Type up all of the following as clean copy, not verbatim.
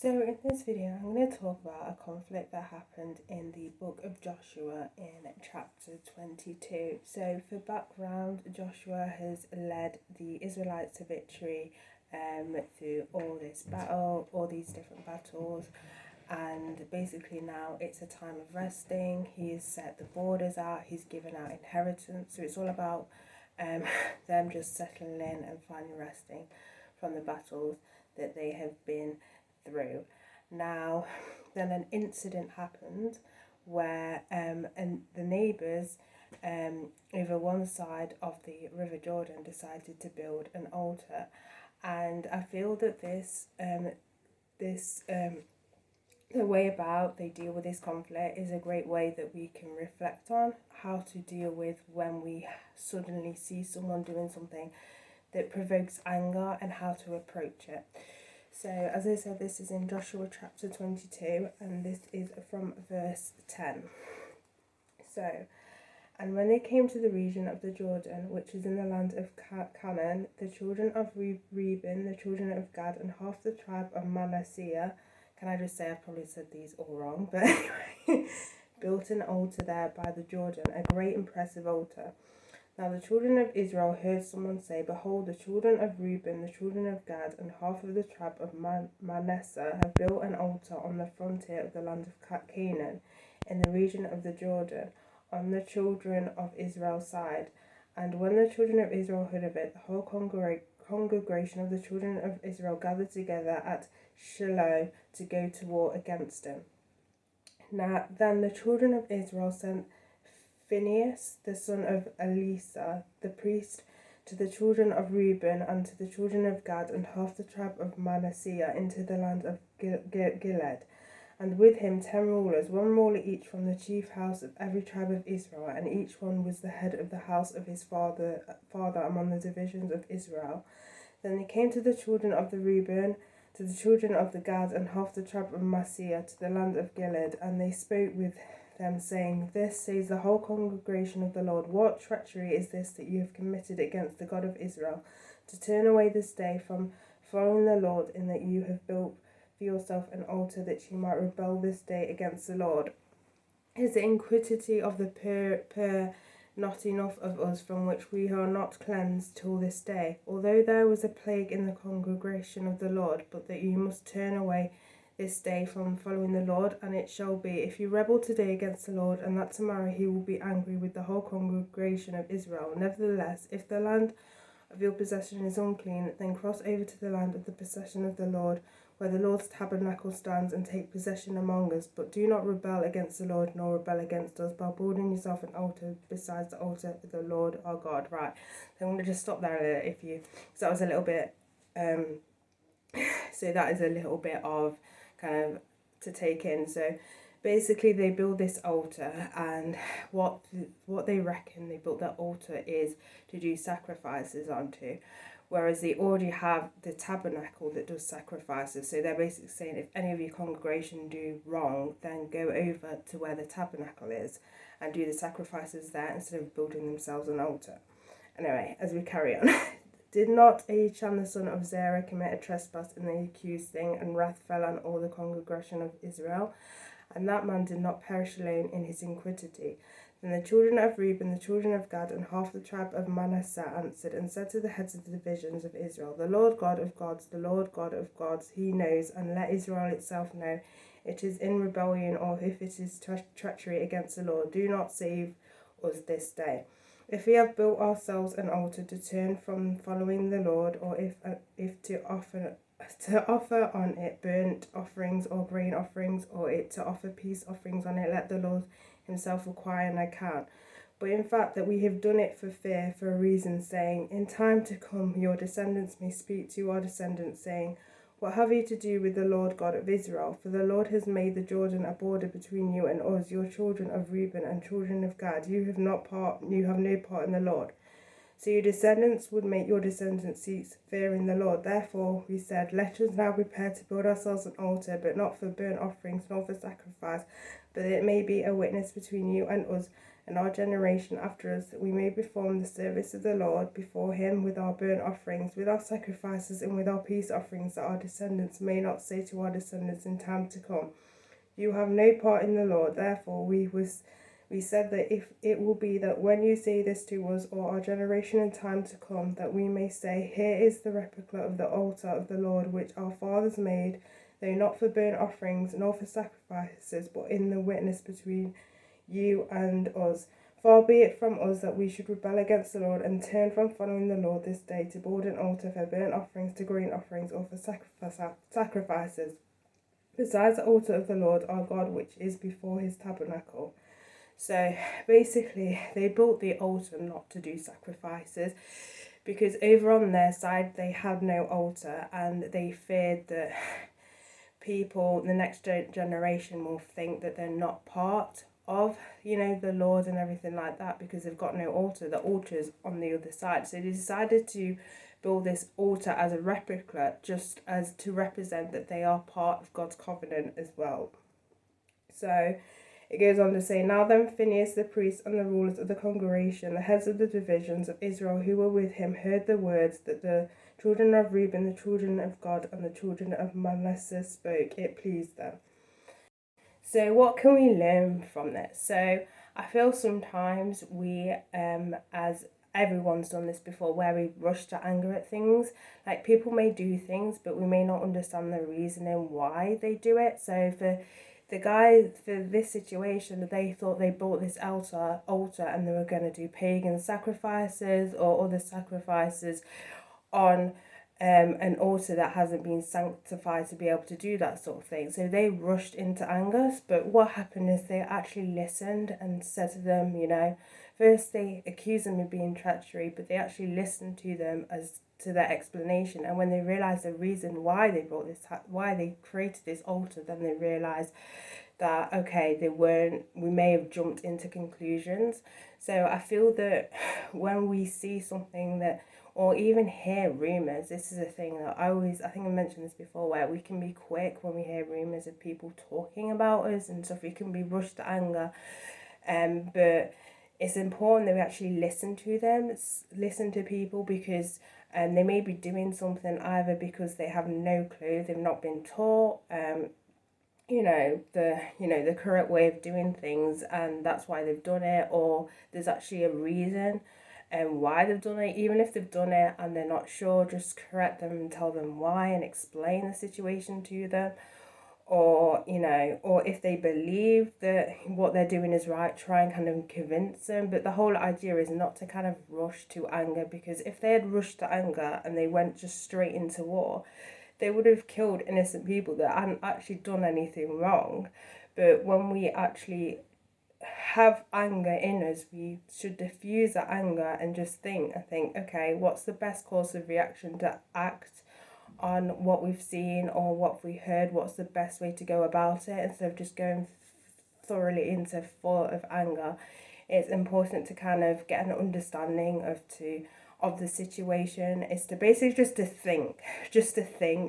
So in this video, I'm going to talk about a conflict that happened in the book of Joshua in chapter 22. So for background, Joshua has led the Israelites to victory through all these different battles, and basically now it's a time of resting. He's set the borders out, he's given out inheritance, so it's all about them just settling in and finally resting from the battles that they have been through. Now, then an incident happened where and the neighbours over one side of the River Jordan decided to build an altar, and I feel that this the way about they deal with this conflict is a great way that we can reflect on how to deal with when we suddenly see someone doing something that provokes anger and how to approach it. So, as I said, this is in Joshua chapter 22, and this is from verse 10. So, and when they came to the region of the Jordan, which is in the land of Canaan, the children of Reuben, the children of Gad, and half the tribe of Manasseh, can I just say I've probably said these all wrong, but anyway, built an altar there by the Jordan, a great impressive altar. Now the children of Israel heard someone say, Behold, the children of Reuben, the children of Gad, and half of the tribe of Manasseh have built an altar on the frontier of the land of Canaan, in the region of the Jordan, on the children of Israel's side. And when the children of Israel heard of it, the whole congregation of the children of Israel gathered together at Shiloh to go to war against him. Now then the children of Israel sent Phinehas, the son of Elisa, the priest, to the children of Reuben and to the children of Gad and half the tribe of Manasseh into the land of Gilead, and with him 10 rulers, 1 ruler each from the chief house of every tribe of Israel, and each one was the head of the house of his father among the divisions of Israel. Then they came to the children of the Reuben, to the children of the Gad, and half the tribe of Manasseh, to the land of Gilead, and they spoke with them, saying, This says the whole congregation of the Lord, what treachery is this that you have committed against the God of Israel, to turn away this day from following the Lord, in that you have built for yourself an altar that you might rebel this day against the Lord? Is the iniquity of the poor not enough of us, from which we are not cleansed till this day? Although there was a plague in the congregation of the Lord, but that you must turn away this day from following the Lord. And it shall be, if you rebel today against the Lord, and that tomorrow he will be angry with the whole congregation of Israel. Nevertheless, if the land of your possession is unclean, then cross over to the land of the possession of the Lord, where the Lord's tabernacle stands, and take possession among us. But do not rebel against the Lord, nor rebel against us, by building yourself an altar besides the altar of the Lord our God. Right, so I'm going to just stop there because that was a little bit, so that is a little bit of kind of to take in. So basically they build this altar, and what they reckon they built that altar is to do sacrifices onto, whereas they already have the tabernacle that does sacrifices. So they're basically saying, if any of your congregation do wrong, then go over to where the tabernacle is and do the sacrifices there instead of building themselves an altar. Anyway, as we carry on. Did not Achan the son of Zerah commit a trespass in the accused thing, and wrath fell on all the congregation of Israel? And that man did not perish alone in his iniquity. Then the children of Reuben, the children of Gad, and half the tribe of Manasseh answered and said to the heads of the divisions of Israel, The Lord God of gods, the Lord God of gods, he knows, and let Israel itself know, it is in rebellion, or if it is treachery against the Lord. Do not save us this day. If we have built ourselves an altar to turn from following the Lord, or if to offer on it burnt offerings or grain offerings, or to offer peace offerings on it, let the Lord himself require an account. But in fact that we have done it for fear, for a reason, saying, In time to come your descendants may speak to our descendants, saying, What have you to do with the Lord God of Israel? For the Lord has made the Jordan a border between you and us, your children of Reuben and children of Gad. You have no part in the Lord. So your descendants would make your descendants cease fearing the Lord. Therefore we said, Let us now prepare to build ourselves an altar, but not for burnt offerings nor for sacrifice, but that it may be a witness between you and us, and our generation after us, that we may perform the service of the Lord before him with our burnt offerings, with our sacrifices, and with our peace offerings, that our descendants may not say to our descendants in time to come, you have no part in the Lord. Therefore we said that if it will be that when you say this to us or our generation in time to come, that we may say, here is the replica of the altar of the Lord which our fathers made, though not for burnt offerings nor for sacrifices, but in the witness between you and us. Far be it from us that we should rebel against the Lord and turn from following the Lord this day to build an altar for burnt offerings, to grain offerings, or for sacrifices, besides the altar of the Lord our God, which is before his tabernacle. So basically, they built the altar not to do sacrifices, because over on their side they had no altar, and they feared that people, the next generation, will think that they're not part of, the Lord and everything like that, because they've got no altar. The altar's on the other side. So they decided to build this altar as a replica, just as to represent that they are part of God's covenant as well. So it goes on to say, now then Phinehas the priest and the rulers of the congregation, the heads of the divisions of Israel who were with him, heard the words that the children of Reuben, the children of Gad, and the children of Manasseh spoke. It pleased them. So what can we learn from this? So I feel sometimes we, as everyone's done this before, where we rush to anger at things. Like, people may do things, but we may not understand the reasoning why they do it. So for the guys, for this situation, they thought they bought this altar and they were going to do pagan sacrifices or other sacrifices on an altar that hasn't been sanctified to be able to do that sort of thing. So they rushed into anger, but what happened is they actually listened and said to them, first they accused them of being treachery, but they actually listened to them as to their explanation. And when they realized the reason why they brought this, why they created this altar, then they realized that, okay, we may have jumped into conclusions. So I feel that when we see something that, or even hear rumours, this is a thing that I think I mentioned this before, where we can be quick when we hear rumours of people talking about us and stuff. We can be rushed to anger, but it's important that we actually listen to them, listen to people, because they may be doing something either because they have no clue, they've not been taught, the correct way of doing things, and that's why they've done it, or there's actually a reason and why they've done it. Even if they've done it and they're not sure, just correct them and tell them why and explain the situation to them. Or or if they believe that what they're doing is right, try and kind of convince them. But the whole idea is not to kind of rush to anger, because if they had rushed to anger and they went just straight into war, they would have killed innocent people that hadn't actually done anything wrong. But when we actually have anger in us, we should diffuse that anger and just think, okay, what's the best course of reaction to act on what we've seen or what we heard? What's the best way to go about it, instead of just going thoroughly into full of anger? It's important to kind of get an understanding of the situation. Is to basically just to think.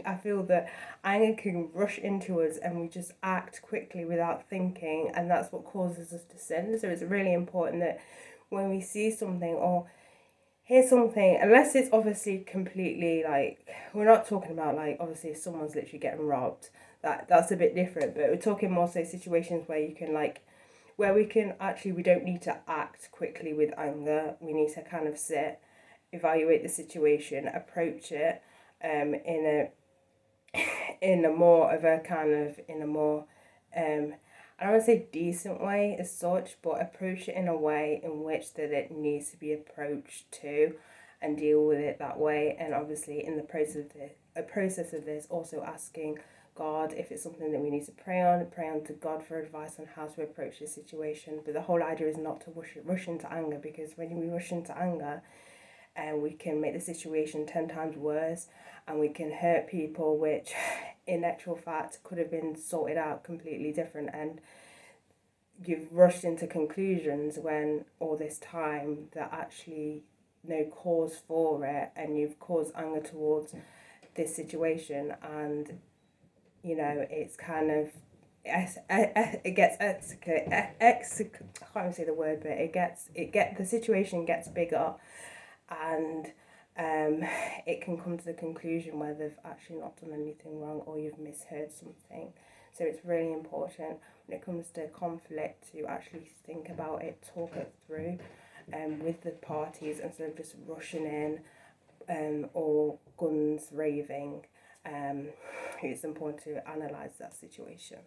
I feel that anger can rush into us and we just act quickly without thinking, and that's what causes us to sin. So it's really important that when we see something or hear something, unless it's obviously completely, like, we're not talking about, like, obviously if someone's literally getting robbed, that's a bit different, but we're talking more so situations where you can, like, where we can actually, we don't need to act quickly with anger. We need to kind of sit, evaluate the situation, approach it in a more I don't want to say decent way as such, but approach it in a way in which that it needs to be approached to, and deal with it that way. And obviously in the process of this, also asking God if it's something that we need to pray on to God for advice on how to approach this situation. But the whole idea is not to rush into anger, because when we rush into anger, we can make the situation 10 times worse, and we can hurt people, which in actual fact could have been sorted out completely different. And you've rushed into conclusions when all this time that actually no cause for it, and you've caused anger towards this situation. And it's kind of it gets I can't even say the word, but the situation gets bigger, and it can come to the conclusion where they've actually not done anything wrong or you've misheard something. So it's really important when it comes to conflict to actually think about it, talk it through with the parties instead of just rushing in or guns raving. It's important to analyse that situation.